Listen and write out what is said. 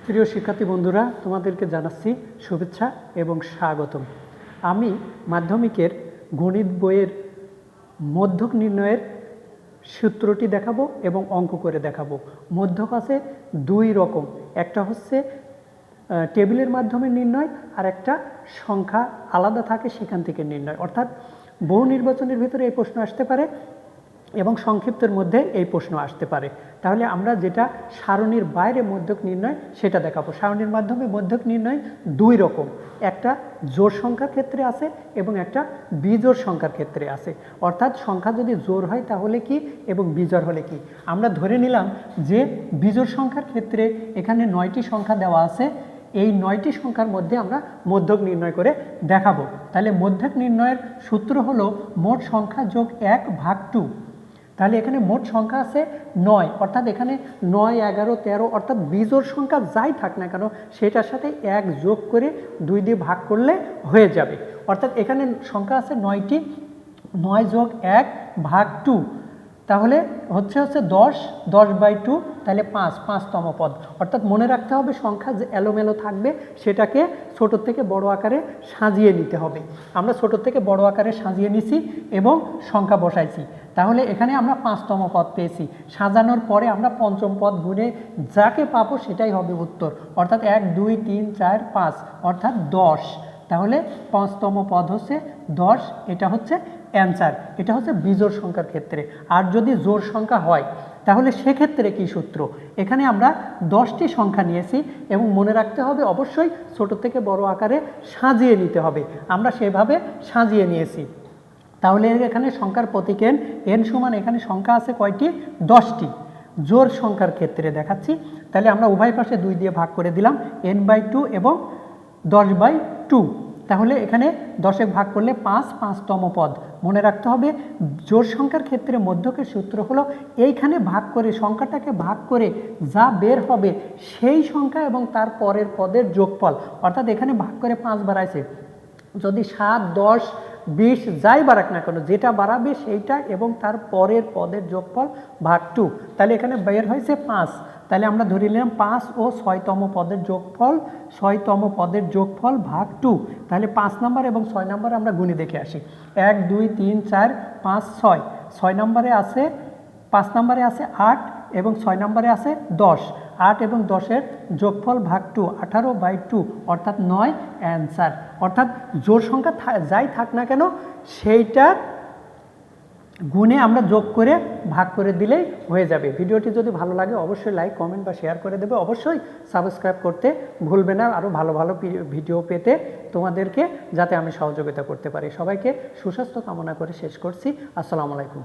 প্রিয় শিক্ষার্থী বন্ধুরা, তোমাদেরকে জানাচ্ছি শুভেচ্ছা এবং স্বাগতম। আমি মাধ্যমিকের গণিত বইয়ের মধ্যক নির্ণয়ের সূত্রটি দেখাবো এবং অঙ্ক করে দেখাবো। মধ্যক আছে দুই রকম, একটা হচ্ছে টেবিলের মাধ্যমে নির্ণয়, আর একটা সংখ্যা আলাদা থাকে সেখান থেকে নির্ণয়। অর্থাৎ বহু নির্বাচনের ভিতরে এই প্রশ্ন আসতে পারে এবং সংক্ষিপ্তের মধ্যে এই প্রশ্ন আসতে পারে। তাহলে আমরা যেটা সারণীর বাইরে মধ্যক নির্ণয় সেটা দেখাবো। সারণীর মাধ্যমে মধ্যক নির্ণয় দুই রকম, একটা জোড় সংখ্যার ক্ষেত্রে আছে এবং একটা বিজোড় সংখ্যার ক্ষেত্রে আছে। অর্থাৎ সংখ্যা যদি জোড় হয় তাহলে কি এবং বিজোড় হলে কি। আমরা ধরে নিলাম যে বিজোড় সংখ্যার ক্ষেত্রে এখানে 9টি সংখ্যা দেওয়া আছে, এই 9টি সংখ্যার মধ্যে আমরা মধ্যক নির্ণয় করে দেখাবো। তাহলে মধ্যক নির্ণয়ের সূত্র হলো মোট সংখ্যা যোগ 1 ভাগ 2। তাহলে এখানে মোট সংখ্যা আছে 9, অর্থাৎ এখানে 9, 11, 13 অর্থাৎ বিজোড় সংখ্যা যাই থাক না কেন সেটার সাথে 1 যোগ করে 2 দিয়ে ভাগ করলে হয়ে যাবে। অর্থাৎ এখানে সংখ্যা আছে 9টি, 9 যোগ 1 ভাগ 2, তাহলে হচ্ছে 10, 10/2, তাহলে 5তম পদ। অর্থাৎ মনে রাখতে হবে সংখ্যা যে এলোমেলো থাকবে সেটাকে ছোট থেকে বড় আকারে সাজিয়ে নিতে হবে। আমরা ছোট থেকে বড় আকারে সাজিয়ে নিছি এবং সংখ্যা বসাইছি, তাহলে এখানে আমরা 5তম পদ পেয়েছি। সাজানোর পরে আমরা পঞ্চম পদ গুণে যাকে পাবো সেটাই হবে উত্তর, অর্থাৎ 1, 2, 3, 4, 5 অর্থাৎ 10। তাহলে 5তম পদ হচ্ছে 10, এটা হচ্ছে অ্যান্সার। এটা হচ্ছে বিজোড় সংখ্যার ক্ষেত্রে। আর যদি জোড় সংখ্যা হয় তাহলে সেক্ষেত্রে কি সূত্র, এখানে আমরা 10টি সংখ্যা নিয়েছি এবং মনে রাখতে হবে অবশ্যই ছোট থেকে বড় আকারে সাজিয়ে নিতে হবে। আমরা সেভাবে সাজিয়ে নিয়েছি। তাহলে এখানে সংখ্যার প্রতীক n, n সমান এখানে সংখ্যা আছে কয়টি? 10টি। জোড় সংখ্যার ক্ষেত্রে দেখাচ্ছি, তাহলে আমরা উভয় পাশে 2 দিয়ে ভাগ করে দিলাম, n/2 এবং 10/2। তাহলে এখানে 10 ভাগ করলে 5তম পদ। মনে রাখতে হবে জোড় সংখ্যার ক্ষেত্রে মধ্যকের সূত্র হলো এইখানে ভাগ করে সংখ্যাটাকে ভাগ করে যা বের হবে সেই সংখ্যা এবং তার পরের পদের যোগফল। অর্থাৎ এখানে ভাগ করে 5 বাড়াইছে, যদি 7, 10, 20 যাই বাড়াক না কেন যেটা বাড়াবে সেইটা এবং তার পরের পদের যোগফল ভাগ 2, তাহলে এখানে বের হয়েছে 5। তাহলে আমরা ধরে নিলাম 5 ও 6তম পদের যোগফল, 6তম পদের যোগফল ভাগ 2। তাহলে 5 নম্বর এবং 6 নম্বরে আমরা গুণে দেখে আসি। 1, 2, 3, 4, 5, 6। 6 নম্বরে আছে, 5 নম্বরে আছে 8 এবং 6 নম্বরে আছে 10। 8 এবং 10-এর যোগফল ভাগ 2, 18/2 অর্থাৎ 9 অ্যান্সার। অর্থাৎ জোড় সংখ্যা যাই থাক না কেন সেইটার গুণে আমরা যোগ করে ভাগ করে দিলেই হয়ে যাবে। ভিডিওটি যদি ভালো লাগে অবশ্যই লাইক, কমেন্ট বা শেয়ার করে দেবে। অবশ্যই সাবস্ক্রাইব করতে ভুলবে না আরও ভালো ভালো ভিডিও পেতে তোমাদেরকে, যাতে আমি সহযোগিতা করতে পারি। সবাইকে সুস্বাস্থ্য কামনা করে শেষ করছি। আসসালামু আলাইকুম।